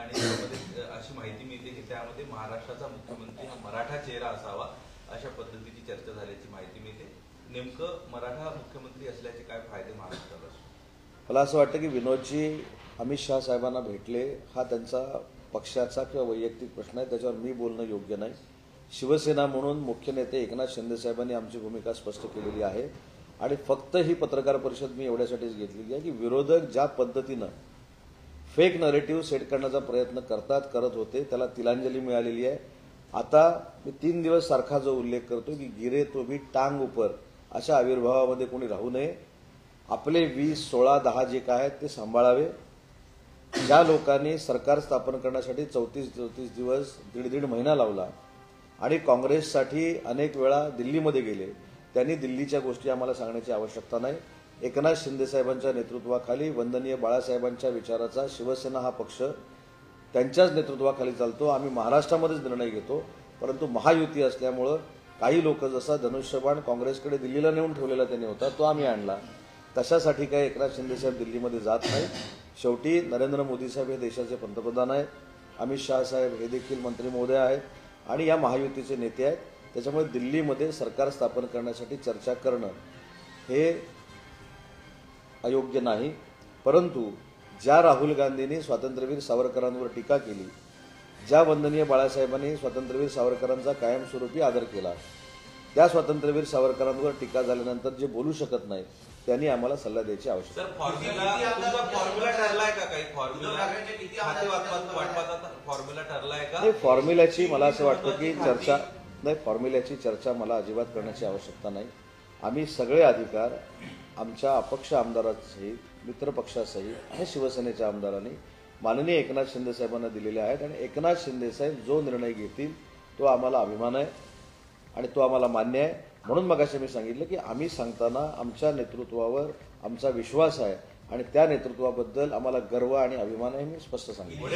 आणि त्यामध्ये अशी माहिती मिळते की त्यामध्ये महाराष्ट्राचा मुख्यमंत्री हा मराठा चेहरा असावा अशा पद्धतीची चर्चा झाल्याची माहिती मिळते. नेमकं मराठा मुख्यमंत्री असल्याचे काय फायदे महाराष्ट्राला? मला असं वाटतं की विनोदजी अमित शहा साहेबांना भेटले हा त्यांचा पक्षाचा किंवा वैयक्तिक प्रश्न आहे, त्याच्यावर मी बोलणं योग्य नाही. शिवसेना म्हणून मुख्य नेते एकनाथ शिंदे साहेबांनी आमची भूमिका स्पष्ट केलेली आहे आणि फक्त ही पत्रकार परिषद मी एवढ्यासाठीच घेतलेली आहे की विरोधक ज्या पद्धतीनं फेक नरेटिव्ह सेट करण्याचा प्रयत्न करत होते त्याला तिलांजली मिळालेली आहे. आता मी 3 दिवस सारखा जो उल्लेख करतो की गिरे तो भी टांग ऊपर अशा आविर्भावामध्ये कोणी राहू नये. आपले 20, 16, 10 जे काय आहेत ते सांभाळावे. ज्या लोकांनी सरकार स्थापन करण्यासाठी 34 दिवस 1.5 महिना लावला आणि काँग्रेससाठी अनेक वेळा दिल्लीमध्ये गेले, त्यांनी दिल्लीच्या गोष्टी आम्हाला सांगण्याची आवश्यकता नाही. एकनाथ शिंदे साहेबांच्या नेतृत्वाखाली वंदनीय बाळासाहेबांच्या विचाराचा शिवसेना हा पक्ष त्यांच्याच नेतृत्वाखाली चालतो. आम्ही महाराष्ट्रामध्येच निर्णय घेतो, परंतु महायुती असल्यामुळं काही लोक जसा धनुष्यबाण काँग्रेसकडे दिल्लीला नेऊन ठेवलेला त्यांनी होता तो आम्ही आणला. तशासाठी काही एकनाथ शिंदे साहेब दिल्लीमध्ये जात नाहीत. शेवटी नरेंद्र मोदी साहेब हे देशाचे पंतप्रधान आहेत, अमित शहा साहेब हे देखील मंत्री महोदय आहेत आणि या महायुतीचे नेते आहेत. त्याच्यामुळे दिल्लीमध्ये सरकार स्थापन करण्यासाठी चर्चा करणं हे अयोग्य नाही. परंतु ज्या राहुल गांधींनी स्वातंत्र्यवीर सावरकरांवर टीका केली, ज्या वंदनीय बाळासाहेबांनी स्वातंत्र्यवीर सावरकरांचा कायमस्वरूपी आदर केला, त्या स्वातंत्र्यवीर सावरकरांवर टीका झाल्यानंतर जे बोलू शकत नाही त्यांनी आम्हाला सल्ला द्यायची आवश्यकता आहे. फॉर्म्युल्याची मला असं वाटतं की फॉर्म्युल्याची चर्चा मला अजिबात करण्याची आवश्यकता नाही. आम्ही सगळे अधिकार आमच्या अपक्ष आमदारांसहित, मित्रपक्षासहित आणि शिवसेनेच्या आमदारांनी माननीय एकनाथ शिंदे साहेबांना दिलेले आहेत आणि एकनाथ शिंदे साहेब जो निर्णय घेतील तो आम्हाला अभिमान आहे आणि तो आम्हाला मान्य आहे. म्हणून मगाशी मी सांगितलं की आम्ही सांगताना आमच्या नेतृत्वावर आमचा विश्वास आहे आणि त्या नेतृत्वाबद्दल आम्हाला गर्व आणि अभिमान आहे. मी स्पष्ट सांगितलं.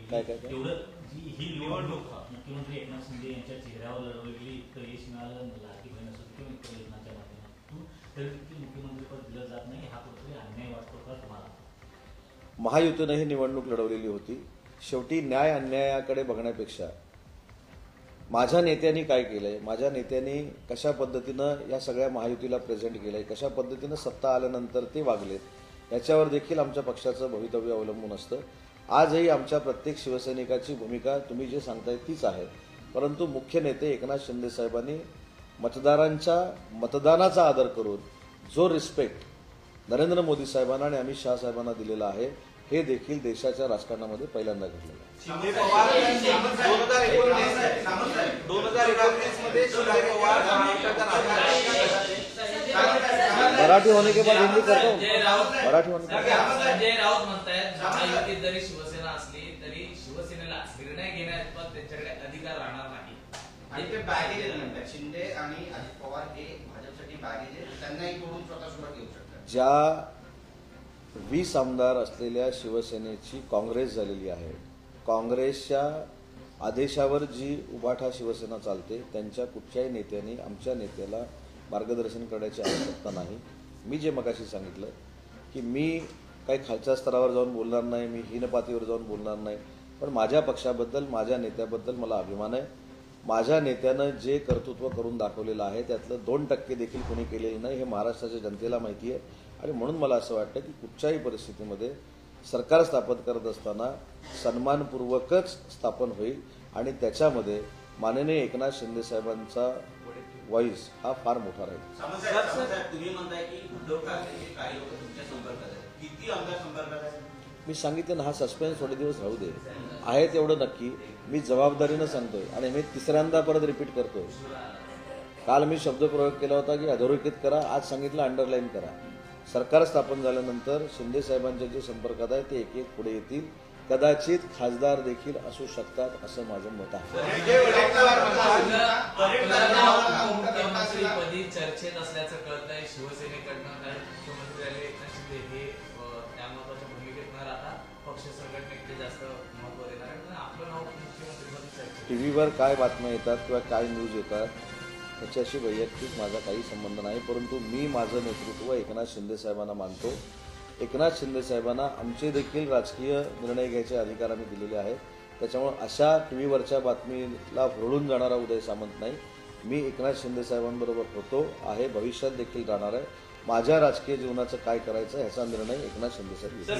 काय काय ही निवडणूक मुख्यमंत्री एकनाथ शिंदे यांच्या चेहऱ्यावर लढवलेली तर यश मिळालं लाडकी बहीण असो किंवा इतर योजनांच्या माध्यमातून तरी देखील मुख्यमंत्रीपद दिलं जात नाही, हा कुठेतरी अन्याय वाटतो का तुम्हाला? महायुतीनं ही निवडणूक लढवलेली होती. शेवटी न्याय अन्यायाकडे बघण्यापेक्षा माझ्या नेत्यांनी काय केलंय, माझ्या नेत्यांनी कशा पद्धतीनं या सगळ्या महायुतीला प्रेझेंट केलंय, कशा पद्धतीनं सत्ता आल्यानंतर ते वागलेत, याच्यावर देखील आमच्या पक्षाचं भवितव्य अवलंबून असतं. आजही आमच्या प्रत्येक शिवसैनिकाची भूमिका तुम्ही जे सांगताय तीच आहे. परंतु मुख्य नेते एकनाथ शिंदे साहेबांनी मतदानाचा आदर करून जो रिस्पेक्ट नरेंद्र मोदी साहेबांना आणि अमित शहा साहेबांना दिलेला आहे हे देखील देशाच्या राजकारणामध्ये पहिल्यांदा घडलेलं आहे. मराठी होने के बाद हिंदी करतो. मराठी होने के बाद जय राऊत म्हणतायत महायुतीत जरी शिवसेना असली तरी शिवसेनेला निर्णय घेण्यात त्यांच्याकडे अधिकार राहणार नाही. आणि ते बॅगेज म्हणतात शिंदे आणि अजित पवार हे भाजपसाठी बॅगेज त्यांनाही तोडून स्वतः सुरुवात घेऊ शकतात. ज्या 20 आमदार असलेल्या शिवसेनेची काँग्रेस झालेली आहे, काँग्रेसच्या आदेशावर जी उभाठा शिवसेना चालते त्यांच्या कुठच्याही नेत्यांनी आमच्या नेत्याला मार्गदर्शन करण्याची आवश्यकता नाही. मी जे मगाशी सांगितलं की मी काही खालच्या स्तरावर जाऊन बोलणार नाही, मी हीन पातळीवर जाऊन बोलणार नाही, पण माझ्या पक्षाबद्दल माझ्या नेत्याबद्दल मला अभिमान आहे. माझ्या नेत्यानं जे कर्तृत्व करून दाखवलेलं आहे त्यातलं 2% देखील कोणी केलेलं नाही हे महाराष्ट्राच्या जनतेला माहिती आहे. आणि म्हणून मला असं वाटतं की कुठच्याही परिस्थितीमध्ये सरकार स्थापन करत असताना सन्मानपूर्वकच स्थापन होईल आणि त्याच्यामध्ये माननीय एकनाथ शिंदे साहेबांचा व्हॉइस हा फार मोठा राहील. तुम्ही म्हणताय की उद्धव ठाकरे काही लोक तुमच्या संपर्कात आहेत, किती आमदार संपर्कात आहेत? मी सांगितलं ना, हा सस्पेन्स थोडे दिवस राहू दे. आहे तेवढं नक्की मी जबाबदारीनं सांगतोय आणि मी तिसऱ्यांदा परत रिपीट करतोय. काल मी शब्दप्रयोग केला होता की अधोरेखित करा, आज सांगितलं अंडरलाईन करा. सरकार स्थापन झाल्यानंतर शिंदे साहेबांच्या जे संपर्कात आहे ते एक एक पुढे येतील. कदाचित खासदार देखील असू शकतात असं माझं मत आहे. मुख्यमंत्रीपदी चर्चेत असल्याचं कळतंय शिवसेनेकडनं, कारण मुख्यमंत्री एकनाथ शिंदे हे त्या महत्वाच्या भूमिकेत न राहता पक्ष संघटनेकडे जास्त महत्व देणार आहे. आपलं नाव मुख्यमंत्रीपदी चर्चेत. टीव्हीवर काय बातम्या येतात किंवा काय न्यूज येतात त्याच्याशी वैयक्तिक माझा काही संबंध नाही, परंतु मी माझं नेतृत्व एकनाथ शिंदे साहेबांना मानतो. एकनाथ शिंदे साहेबांना आमचे देखील राजकीय निर्णय घ्यायचे अधिकार आम्ही दिलेले आहेत. त्याच्यामुळे अशा टीव्हीवरच्या बातमीला हुरळून जाणारा उदय सामंत नाही. मी एकनाथ शिंदे साहेबांबरोबर होतो आहे, भविष्यात देखील राहणार आहे. माझ्या राजकीय जीवनाचं काय करायचं ह्याचा निर्णय एकनाथ शिंदे साहेब घेतील.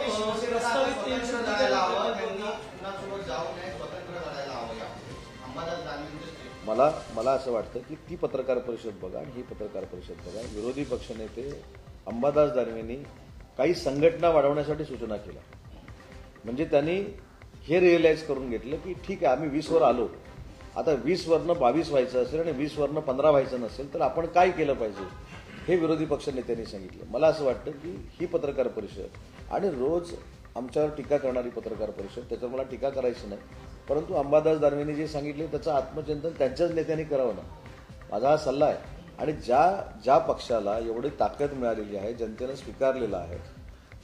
शिवसेनेला स्वतंत्र लढायला हवं, त्यांनी कुणासोबत जाऊ नये, स्वतंत्र लढायला हवं यापुढे. अंबादास दानवेंचे मला असं वाटतं की ती पत्रकार परिषद बघा आणि ही पत्रकार परिषद बघा. विरोधी पक्षनेते अंबादास दानवेंनी काही संघटना वाढवण्यासाठी सूचना केल्या. म्हणजे त्यांनी हे रिअलाइज करून घेतलं की ठीक आहे, आम्ही 20 वर आलो, आता 20 वरनं 22 व्हायचं असेल आणि 20 वरनं 15 व्हायचं नसेल तर आपण काय केलं पाहिजे हे विरोधी पक्षनेत्यांनी सांगितलं. मला असं वाटतं की ही पत्रकार परिषद आणि रोज आमच्यावर टीका करणारी पत्रकार परिषद, त्याच्यावर मला टीका करायची नाही, परंतु अंबादास दानवेंनी जे सांगितले त्याचं आत्मचिंतन त्यांच्याच नेत्यांनी करावं ना, माझा हा सल्ला आहे. आणि ज्या पक्षाला एवढी ताकद मिळालेली आहे, जनतेनं स्वीकारलेलं आहे,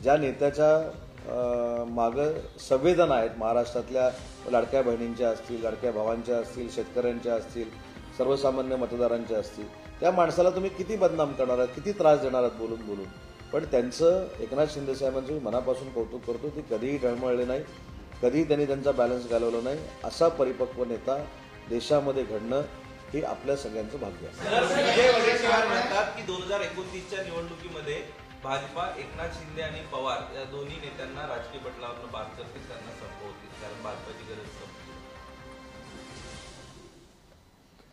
ज्या नेत्याच्या मागं संवेदना आहेत, महाराष्ट्रातल्या लाडक्या बहिणींच्या असतील, लाडक्या भावांच्या असतील, शेतकऱ्यांच्या असतील, सर्वसामान्य मतदारांच्या असतील, त्या माणसाला तुम्ही किती बदनाम करणार आहात, किती त्रास देणार आहात बोलून बोलून. पण त्यांचं एकनाथ शिंदे साहेबांचं मी मनापासून कौतुक करतो. ते कधीही ढळमळले नाही, कधीही त्यांनी त्यांचा बॅलन्स घालवला नाही. असा परिपक्व नेता देशामध्ये घडणं हे आपल्या सगळ्यांचं भाग्य आहे. विजय वडेट्टीवार म्हणतात की 2029च्या निवडणुकीमध्ये भाजपा एकनाथ शिंदे आणि पवार या दोन्ही नेत्यांना राजकीय पटलावरून बाद करतील, त्यांना संपवतील, कारण भाजपाची गरज संपली.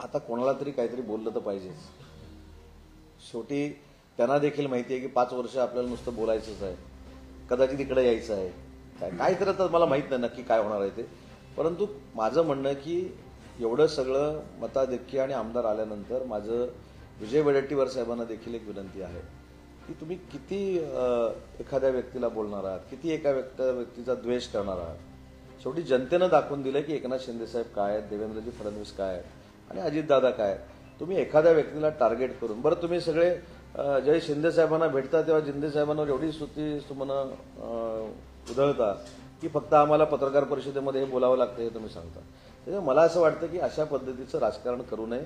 आता कोणाला तरी काहीतरी बोललं तर पाहिजेच. शेवटी त्यांना देखील माहिती आहे की 5 वर्ष आपल्याला नुसतं बोलायचंच आहे, कदाचित इकडे यायचं आहे, काय तर आता मला माहीत नाही नक्की काय होणार आहे ते. परंतु माझं म्हणणं की एवढं सगळं मताधिक्य आणि आमदार आल्यानंतर माझं विजय वडेट्टीवार साहेबांना देखील एक विनंती आहे की तुम्ही किती एखाद्या व्यक्तीला बोलणार आहात, किती एका व्यक्तीचा द्वेष करणार आहात. शेवटी जनतेनं दाखवून दिलं की एकनाथ शिंदे साहेब काय आहेत, देवेंद्रजी फडणवीस काय आहेत आणि अजितदादा काय आहेत. तुम्ही एखाद्या व्यक्तीला टार्गेट करून, बरं तुम्ही सगळे ज्यावेळी शिंदे साहेबांना भेटता तेव्हा शिंदे साहेबांवर एवढी स्तुती तुम्हाला उधळता की फक्त आम्हाला पत्रकार परिषदेमध्ये हे बोलावं लागतं हे तुम्ही सांगता. त्याच्यामुळे मला असं वाटतं की अशा पद्धतीचं राजकारण करू नये.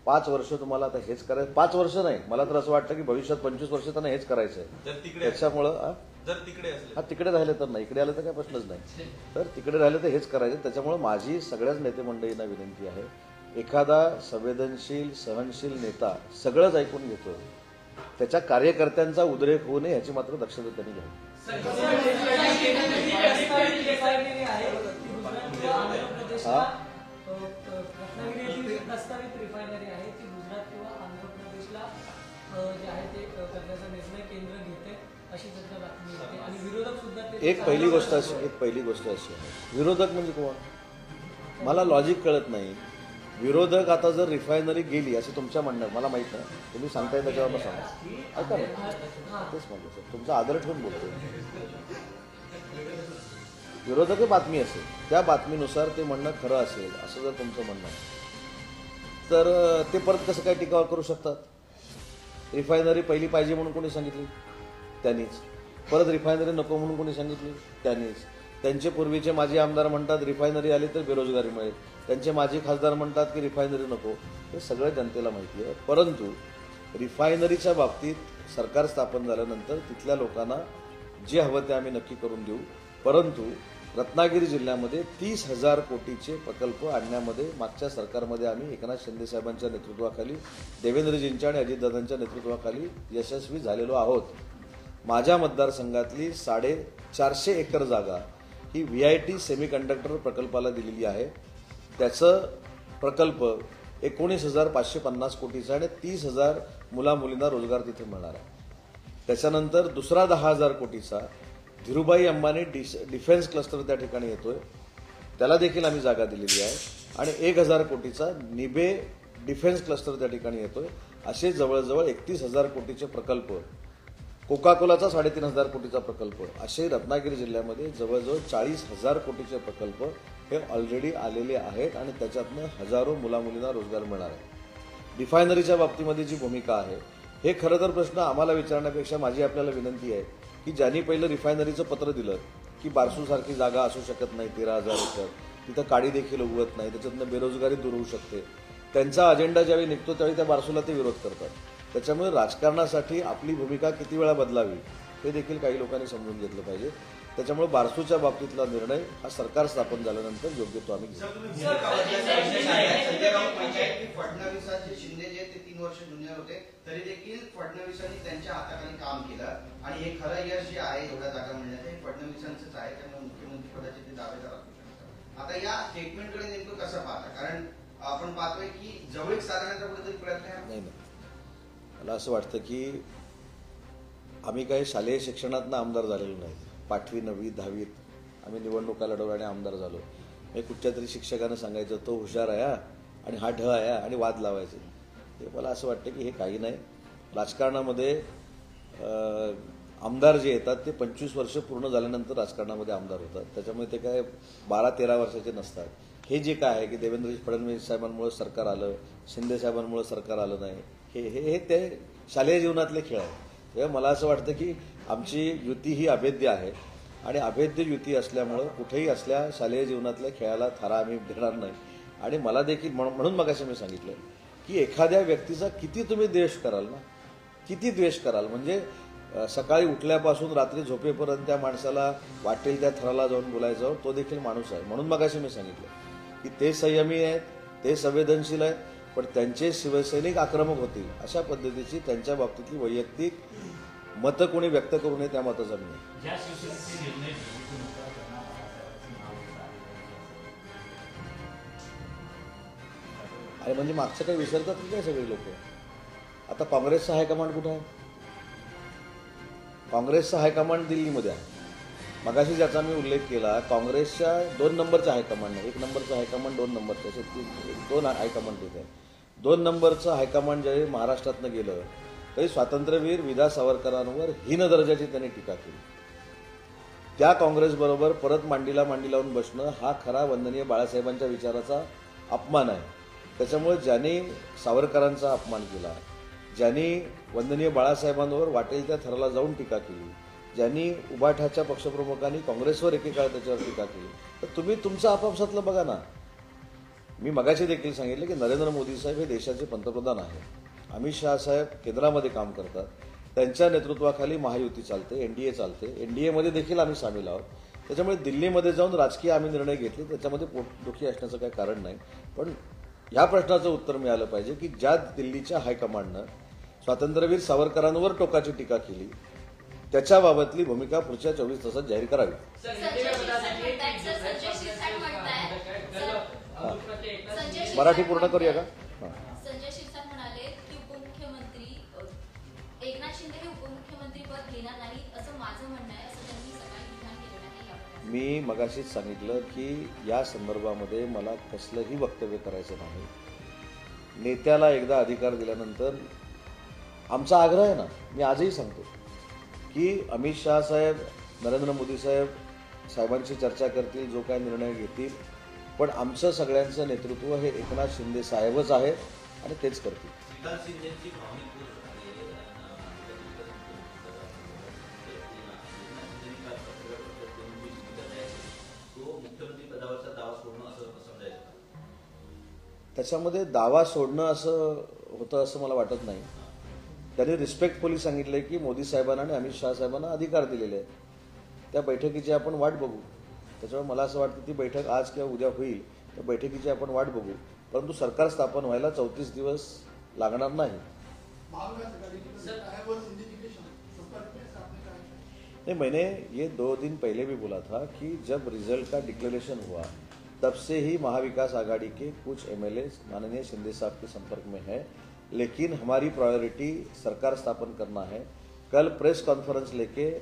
5 वर्ष तुम्हाला आता हेच करायचं, 5 वर्ष नाही, मला तर असं वाटतं की भविष्यात 25 वर्ष त्यांना हेच करायचं आहे. त्याच्यामुळं तिकडे राहिले तर नाही, इकडे आलं तर काय प्रश्नच नाही, तर तिकडे राहिले तर हेच करायचं. त्याच्यामुळे माझी सगळ्याच नेते मंडळींना विनंती आहे, एखादा संवेदनशील सहनशील नेता सगळंच ऐकून घेतो, त्याच्या कार्यकर्त्यांचा उद्रेक होऊ नये याची मात्र दक्षता त्यांनी घ्यावी. प्रस्तावित रिफायनरी आहे ती गुजरात किंवा आंध्र प्रदेशला जे आहे ते करण्याचा निर्णय केंद्र घेते अशी सध्या बातमी येते. आणि विरोधक सुद्धा एक पहिली गोष्ट अशी आहे, विरोधक म्हणजे कोण मला लॉजिक कळत नाही. विरोधक आता जर रिफायनरी गेली असं तुमच्या म्हणणं मला माहित नाही, तुम्ही सांगताय त्याच्यावर सांगा. ऐका ना, तेच म्हणलं सर, तुमचा आदर ठेवून बोलतो. विरोधक बातमी असेल, त्या बातमीनुसार ते म्हणणं खरं असेल असं जर तुमचं म्हणणं आहे तर ते परत कसं काय टीका करू शकतात. रिफायनरी पहिली पाहिजे म्हणून कोणी सांगितली, त्यांनीच. परत रिफायनरी नको म्हणून कोणी सांगितली, त्यांनीच. त्यांचे पूर्वीचे माजी आमदार म्हणतात रिफायनरी आली तर बेरोजगारी मिळेल, त्यांचे माजी खासदार म्हणतात की रिफायनरी नको. हे सगळं जनतेला माहिती आहे. परंतु रिफायनरीच्या बाबतीत सरकार स्थापन झाल्यानंतर तिथल्या लोकांना जे हवं ते आम्ही नक्की करून देऊ. परंतु रत्नागिरी जिल्ह्यामध्ये 30,000 कोटीचे प्रकल्प आणण्यामध्ये मागच्या सरकारमध्ये आम्ही एकनाथ शिंदे साहेबांच्या नेतृत्वाखाली, देवेंद्रजींच्या आणि अजितदादांच्या नेतृत्वाखाली यशस्वी झालेलो आहोत. माझ्या मतदारसंघातली 450 एकर जागा ही VIT सेमीकंडक्टर प्रकल्पाला दिलेली आहे. त्याचं प्रकल्प 19,550 कोटीचा आणि 30,000 मुलामुलींना रोजगार तिथे मिळणार आहे. त्याच्यानंतर दुसरा 10,000 कोटीचा धीरूभाई अंबानी डिफेन्स क्लस्टर त्या ठिकाणी येतोय, त्याला देखील आम्ही जागा दिलेली आहे. आणि 1,000 कोटीचा निबे डिफेन्स क्लस्टर त्या ठिकाणी येतोय. असे जवळजवळ 31,000 कोटीचे प्रकल्प, कोका कोलाचा 3,500 कोटीचा प्रकल्प, असे रत्नागिरी जिल्ह्यामध्ये जवळजवळ 40,000 कोटीचे प्रकल्प हे ऑलरेडी आलेले आहेत आणि त्याच्यातनं हजारो मुलामुलींना रोजगार मिळणार आहे. रिफायनरीच्या बाबतीमध्ये जी भूमिका आहे, हे खरं तर प्रश्न आम्हाला विचारण्यापेक्षा माझी आपल्याला विनंती आहे की ज्यांनी पहिलं रिफायनरीचं पत्र दिलं की बारसूसारखी जागा असू शकत नाही 13,000 एकर, तिथं काडी देखील उगवत नाही, त्याच्यातनं बेरोजगारी दूर होऊ शकते, त्यांचा अजेंडा ज्यावेळी निघतो त्यावेळी त्या बारसूला ते विरोध करतात. त्याच्यामुळे राजकारणासाठी आपली भूमिका किती वेळा बदलावी हे देखील काही लोकांनी समजून घेतलं पाहिजे. त्याच्यामुळे बारसूच्या बाबतीतला निर्णय हा सरकार स्थापन झाल्यानंतर योग्य तो आम्ही घेऊ. संजय राऊत पंचायत की फडणवीसांचे शिंदे जे ते 3 वर्ष ज्युनियर होते तरी देखील फडणवीसांनी त्यांच्या हाताखाली काम केलं आणि हे खरं यश जे आहे एवढ्या जागा मिळण्याचं हे फडणवीसांचंच आहे. त्यामुळे मुख्यमंत्री पदाचे ते दावेदार असू शकतात. आता या स्टेटमेंटकडे नेमकं कसं पाहता, कारण आपण पाहतोय की जवळीक साधण्याचा कुठेतरी प्रयत्न आहे. नाही मला असं वाटतं की आम्ही काही शालेय शिक्षणातनं आमदार झालेलो नाही. 8वी 9वी 10वीत आम्ही निवडणुका लढवल्या आणि आमदार झालो. हे कुठच्या तरी शिक्षकानं सांगायचं तो हुशार आहे आणि हा ढ आहे आणि वाद लावायचे. ते मला असं वाटतं की हे काही नाही. राजकारणामध्ये आमदार जे येतात ते 25 वर्ष पूर्ण झाल्यानंतर राजकारणामध्ये आमदार होतात. त्याच्यामुळे ते काय 12-13 वर्षाचे नसतात. हे जे काय आहे की देवेंद्र फडणवीस साहेबांमुळे सरकार आलं, शिंदे साहेबांमुळे सरकार आलं नाही, हे ते शालेय जीवनातले खेळ आहेत. तेव्हा मला असं वाटतं की आमची युती ही अभेद्य आहे आणि अभेद्य युती असल्यामुळं कुठेही असल्या शालेय जीवनातल्या खेळाला थारा आम्ही देणार नाही. आणि मला देखील म्हणून मगाशी मी सांगितलं की एखाद्या व्यक्तीचा किती तुम्ही द्वेष कराल ना, किती द्वेष कराल, म्हणजे सकाळी उठल्यापासून रात्री झोपेपर्यंत त्या माणसाला वाटेल त्या थराला जाऊन बोलायचं, तो देखील माणूस आहे. म्हणून मगाशी मी सांगितलं की ते संयमी आहेत, ते संवेदनशील आहेत, पण त्यांचे शिवसैनिक आक्रमक होतील अशा पद्धतीची त्यांच्या बाबतीतली वैयक्तिक मतं कोणी व्यक्त करू नये त्या मताचा मी आहे. ज्या शिवसेनेचे निर्णय घ्यायचे नव्हता त्यांना बाळासाहेबांची नाव अरे म्हणजे मागचं काही विसरतात की काय सगळे लोक. आता काँग्रेसचा हायकमांड कुठं आहे? काँग्रेसचा हायकमांड दिल्लीमध्ये आहे. मगाशी ज्याचा मी उल्लेख केला, काँग्रेसच्या 2 नंबरचा हायकमांड आहे. 1 नंबरचा हायकमांड, 2 नंबरचा, असे 2 हायकमांड तिथे आहे. 2 नंबरचं हायकमांड ज्यावेळी महाराष्ट्रातनं गेलं तरी स्वातंत्र्यवीर विदा सावरकरांवर हीन दर्जाची त्यांनी टीका केली. त्या काँग्रेसबरोबर परत मांडीला मांडी लावून बसणं हा खरा वंदनीय बाळासाहेबांच्या विचाराचा अपमान आहे. त्याच्यामुळे ज्यांनी सावरकरांचा अपमान केला, ज्यांनी वंदनीय बाळासाहेबांवर वाटेल त्या थराला जाऊन टीका केली, ज्यांनी उबाठाच्या पक्षप्रमुखांनी काँग्रेसवर एकेकाळ त्याच्यावर टीका केली, तर तुम्ही तुमचं आपापसातलं बघा ना. मी मगाशी देखील सांगितलं की नरेंद्र मोदी साहेब हे देशाचे पंतप्रधान आहेत. अमित शहा साहेब केंद्रामध्ये काम करतात. त्यांच्या नेतृत्वाखाली महायुती चालते, NDA चालते. NDAमध्ये देखील आम्ही सामील आहोत. त्याच्यामुळे दिल्लीमध्ये जाऊन राजकीय आम्ही निर्णय घेतले, त्याच्यामध्ये पोटदुखी असण्याचं काही कारण नाही. पण या प्रश्नाचं उत्तर मिळालं पाहिजे की ज्या दिल्लीच्या हायकमांडनं स्वातंत्र्यवीर सावरकरांवर टोकाची टीका केली त्याच्याबाबतली भूमिका पुढच्या 24 तासात जाहीर करावी. मराठी पूर्ण करूया का? संजय शिरसाट म्हणाले की उपमुख्यमंत्री एकनाथ शिंदे हे उपमुख्यमंत्री पद घेणार नाही असं माझं म्हणणं आहे, असं त्यांनी सकाळी विधान केलेलं आहे. मी मगाशीच सांगितलं की या संदर्भामध्ये मला कसलंही वक्तव्य करायचं नाही. नेत्याला एकदा अधिकार दिल्यानंतर आमचा आग्रह आहे ना, मी आजही सांगतो की अमित शहा साहेब, नरेंद्र मोदी साहेबांशी चर्चा करतील, जो काय निर्णय घेतील, पण आमचं सगळ्यांचं नेतृत्व हे एकनाथ शिंदे साहेबच आहेत आणि तेच करतील. त्याच्यामध्ये दावा सोडणं असं होतं असं मला वाटत नाही. त्यांनी रिस्पेक्टफुली सांगितलंय की मोदी साहेबांना आणि अमित शहा साहेबांना अधिकार दिलेले आहेत. त्या बैठकीची आपण वाट बघू. त्याच्यामुळे मला असं वाटतं ती बैठक आज किंवा उद्या होईल, त्या बैठकीची आपण वाट बघू. परंतु सरकार स्थापन व्हायला 34 दिवस लागणार नाही. नहीं, मैंने ये 2 दिन पहले भी बोला था कि जब रिजल्ट का डिक्लेरेशन हुआ तब से ही महाविकास आघाड़ी के कुछ MLA माननीय शिंदे साहब के संपर्क में है, लेकिन हमारी प्रायोरिटी सरकार स्थापन करना है. कल प्रेस कॉन्फ्रेंस लेके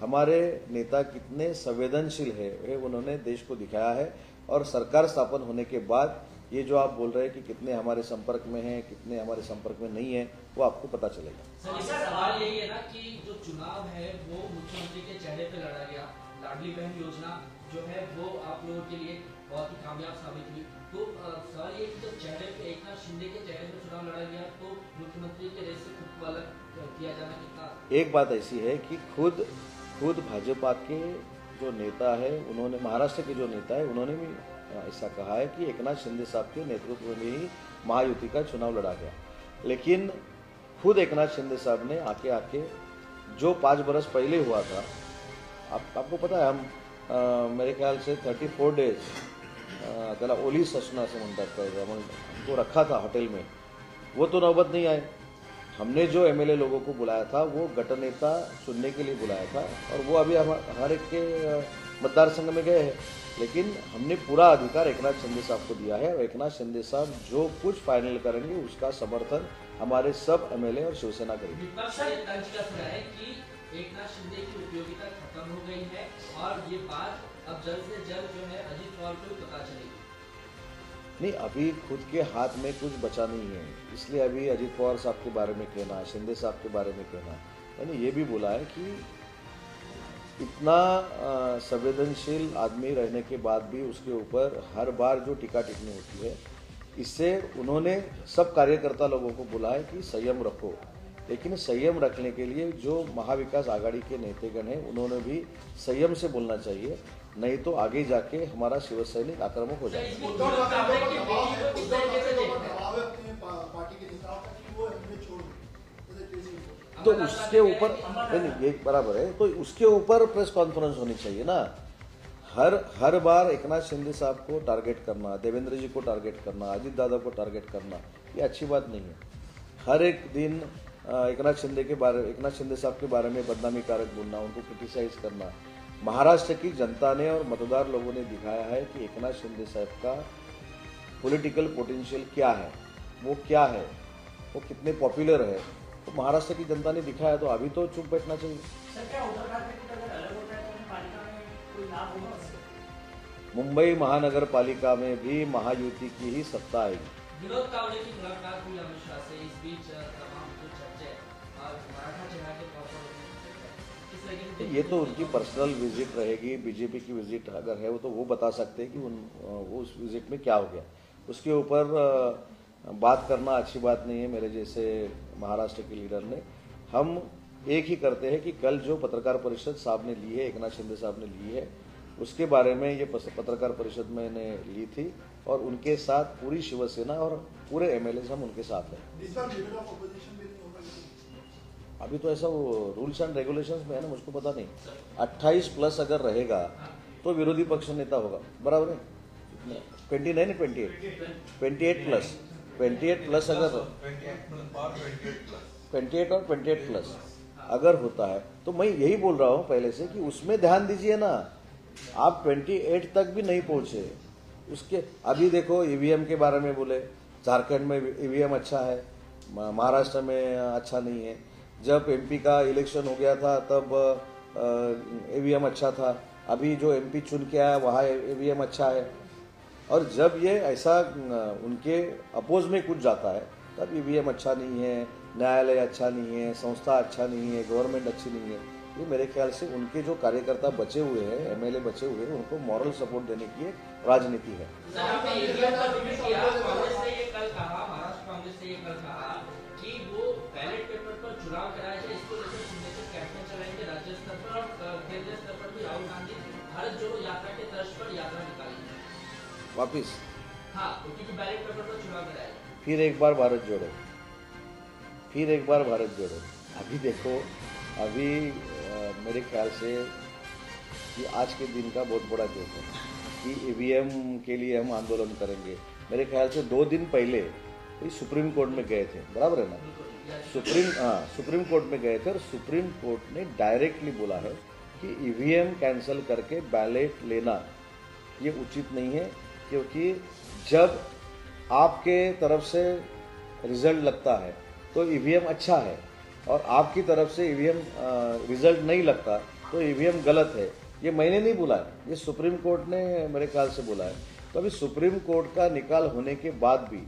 हमारे नेता कितने संवेदनशील है ये उन्होंने देश को दिखाया है. और सरकार स्थापन होने के बाद ये जो आप बोल रहे हैं कि कितने हमारे संपर्क में हैं, कितने हमारे संपर्क में नहीं है, वो आपको पता चलेगा. सर सवाल यही है ना कि जो चुनाव है वो मुख्यमंत्री के चेहरे पे लड़ा गया. लाडली बहन योजना जो है वो आप लोगों के लिए बहुत ही कामयाब साबित हुई. तो सवाल ये कि जब चेहरे पे एकनाथ शिंदे के चेहरे पे चुनाव लड़ा गया तो मुख्यमंत्री के रेस से खुद को अलग किया जाना कितना. एक बात ऐसी है कि खुद भाजपा के जो नेता है, उन्होंने, महाराष्ट्र के जो नेता है, उन्होंने भी ऐसा कहा है कि एकनाथ शिंदे साहब के नेतृत्व में ही महायुति का चुनाव लड़ा गया। लेकिन खुद एकनाथ शिंदे साहब ने आके जो 5 बरस पहले हुआ था, आपको पता है, हम मेरे ख्याल से 34 डेज त्याला ओलीस असणं असं म्हणतात पहिलं, मग तो रखा था होटल में, वो तो नौबत नहीं आए। हमने जो एमएलए लोगों को बुलाया था वो गठनेता चुनने के लिए बुलाया था, और वो अभी हर एक के मतदार संघ में गए हैं। लेकिन हमने पूरा अधिकार एकनाथ शिंदे साहब को दिया है, और एकनाथ शिंदे साहब जो कुछ फाइनल करेंगे उसका समर्थन हमारे सब एमएलए और शिवसेना करेगी। विपक्ष ने तंज कस रहा है कि एकनाथ शिंदे की उपयोगिता खत्म हो गई है और ये बात अब जल्द से जल्द जो है अजित पवार को पता चलेगी। नहीं, अभी खुद के हाथ में कुछ बचा नहीं है, इसलिए अभी अजित पवार साहब के बारे में कहना, शिंदे साहब के बारे में कहना। मैंने ये भी बोला है कि इतना संवेदनशील आदमी रहने के बाद भी उसके ऊपर हर बार जो टीका टिप्पणी होती है, इससे उन्होंने सब कार्यकर्ता लोगों को बोला है कि संयम रखो। लेकिन संयम रखने के लिए जो महाविकास आघाड़ी के नेतागण हैं उन्होंने भी संयम से बोलना चाहिए, नहीं तो आगे जाके हमारा शिव सैनिक आक्रामक हो जाएगा। तो उसके ऊपर नहीं, ये बराबर है, तो उसके ऊपर प्रेस कॉन्फ्रेंस होनी चाहिए ना। हर बार एकनाथ शिंदे साहब को टारगेट करना, देवेंद्र जी को टारगेट करना, अजित दादा को टारगेट करना, ये अच्छी बात नहीं है। हर एक दिन एकनाथ शिंदे साहब के बारे में बदनामी कारक बोलना, उनको क्रिटिसाइज करना। महाराष्ट्र की जनता ने और मतदार लोगों ने दिखाया है कि एकनाथ शिंदे साहब का पॉलिटिकल पोटेंशियल क्या है, वो क्या है, वो कितने पॉपुलर है, तो महाराष्ट्र की जनता ने दिखाया। तो अभी तो चुप बैठना चाहिए। मुंबई महानगर पालिका में भी महायुति की ही सत्ता आएगी। विनोद तावड़े की मुलाकात हुई अमित शाह से, इस बीच तमाम जो चर्चा और मराठा चेहरा के तौर पर किस तरह की ये तो उनकी पर्सनल विजिट रहेगी, बीजेपी की विजिट अगर है वो तो वो बता सकते हैं कि वो उस विजिट में क्या हो गया। उसके ऊपर बात करना अच्छी बात नहीं है मेरे जैसे महाराष्ट्र के लीडर ने। हम एक ही करते हैं कि कल जो पत्रकार परिषद साहब ने ली है, एकनाथ शिंदे साहब ने ली है, उसके बारे में ये पत्रकार परिषद मैंने ली थी, और उनके साथ पूरी शिवसेना और पूरे एमएलए हम उनके साथ हैं। अभी तो ऐसा वो रूल्स एंड रेगुलेशंस में है ना, मुझको पता नहीं। 28+ अगर रहेगा तो विरोधी पक्ष नेता होगा, बराबर है। 29 28+ अगर 28 और 28+ अगर होता है तो मैं यही बोल रहा हूँ पहले से कि उसमें ध्यान दीजिए ना। आप 28 तक भी नहीं पहुंचे, उसके अभी देखो ईवीएम के बारे में बोले, झारखंड में ईवीएम अच्छा है, महाराष्ट्र में अच्छा नहीं है। जब एमपी का इलेक्शन हो गया था तब ईवीएम अच्छा था, अभी जो एमपी चुन के आया वहाँ ईवीएम अच्छा है। और जब ये ऐसा उनके अपोज में कुछ जाता है तब ईवीएम अच्छा नहीं है, न्यायालय अच्छा नहीं है, संस्था अच्छा नहीं है, गवर्नमेंट अच्छी नहीं है। ये मेरे ख्याल से उनके जो कार्यकर्ता बचे हुए हैं, एमएलए बचे हुए हैं, उनको मॉरल सपोर्ट देने की एक राजनीति है। कांग्रेस ने ये कल कहा कि वो बैलेट पेपर पर चुनाव कराया जाए, इसको लेकर सिग्नेचर कैंपेन चलाएंगे राज्य स्तर पर और केंद्रीय स्तर पर भी। राहुल गांधी भारत जोड़ो यात्रा के तर्ज पर यात्रा निकालेंगे वापिस। हाँ, क्योंकि बैलेट पेपर पर चुनाव कराया। फिर एक बार भारत जोड़ो, फिर एक बार भारत जोड़ो। अभी देखो, अभी मेरे ख्याल से कि आज के दिन का बहुत बड़ा जोश है कि ईवीएम के लिए हम आंदोलन करेंगे। मेरे ख्याल से 2 दिन पहले सुप्रीम कोर्ट में गए थे, बराबर है ना। सुप्रीम कोर्ट में गए थे और सुप्रीम कोर्ट ने डायरेक्टली बोला है कि ईवीएम कैंसिल करके बैलेट लेना ये उचित नहीं है, क्योंकि जब आपके तरफ से रिजल्ट लगता है तो ईवीएम अच्छा है, और आपकी तरफ से ईवीएम रिजल्ट नहीं लगता तो ईवीएम गलत है। ये मैंने नहीं बोला है, ये सुप्रीम कोर्ट ने मेरे ख्याल से बोला है। तो अभी सुप्रीम कोर्ट का निकाल होने के बाद भी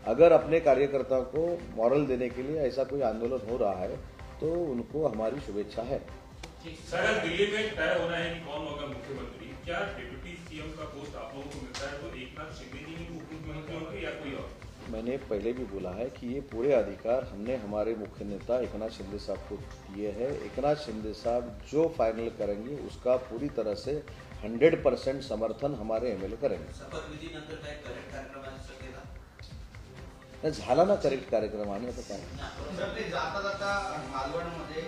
अगर अपने कार्यकर्ताओं को मॉरल देने के लिए ऐसा कोई आंदोलन हो रहा है तो उनको हमारी शुभेच्छा है। सर, दिल्ली में तय होना है कि कौन होगा मुख्यमंत्री। क्या डिप्टी सीएम का पोस्ट आप लोगों को मिलता है तो एकनाथ शिंदे जी ही मुख्यमंत्री होंगे या कोई और? मैंने पहले भी बोला है कि ये पूरे अधिकार हमने हमारे मुख्य नेता एकनाथ शिंदे साहब को दिए हैं। एकनाथ शिंदे साहब जो फाइनल करेंगे उसका पूरी तरह से 100% समर्थन हमारे एमएलए करेंगे। शपथविधीनंतर काय कार्यक्रमाची शक्यता? नाही, झाला ना करेक्ट कार्यक्रम आणि आता काय. सर ते जाता जाता मालवणमध्ये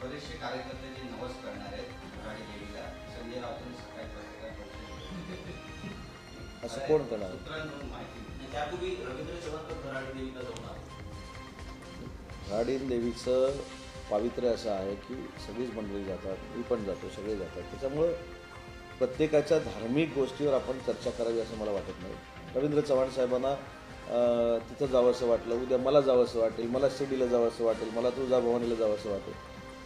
बरेचसे कार्यकर्ते जे नवस करणार आहेत भराडी देवीला संजय राऊतांनी सकाळी पत्रकार परिषदेत असं कोण करणार. सूत्रांकडून माहिती मिळाली. त्यापूर्वी रवींद्र चव्हाण तर भराडी देवीला जाऊन आले. भराडी देवीचं पावित्र्य असं आहे की सगळीच मंडळी जातात, मी पण जातो, सगळे जातात. त्याच्यामुळं प्रत्येकाच्या धार्मिक गोष्टीवर आपण चर्चा करावी असं मला वाटत नाही. रवींद्र चव्हाण साहेबांना तिथं जावंसं वाटलं, उद्या मला जावंसं वाटेल, मला शिर्डीला जावंसं वाटेल, मला तुळजाभवानीला जावंसं वाटेल,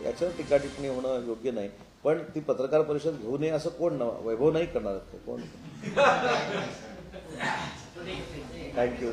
याच्यावर टीका टिप्पणी होणं योग्य नाही. पण ती पत्रकार परिषद घेऊ नये असं कोण वैभव नाही करणार कोण. थँक्यू.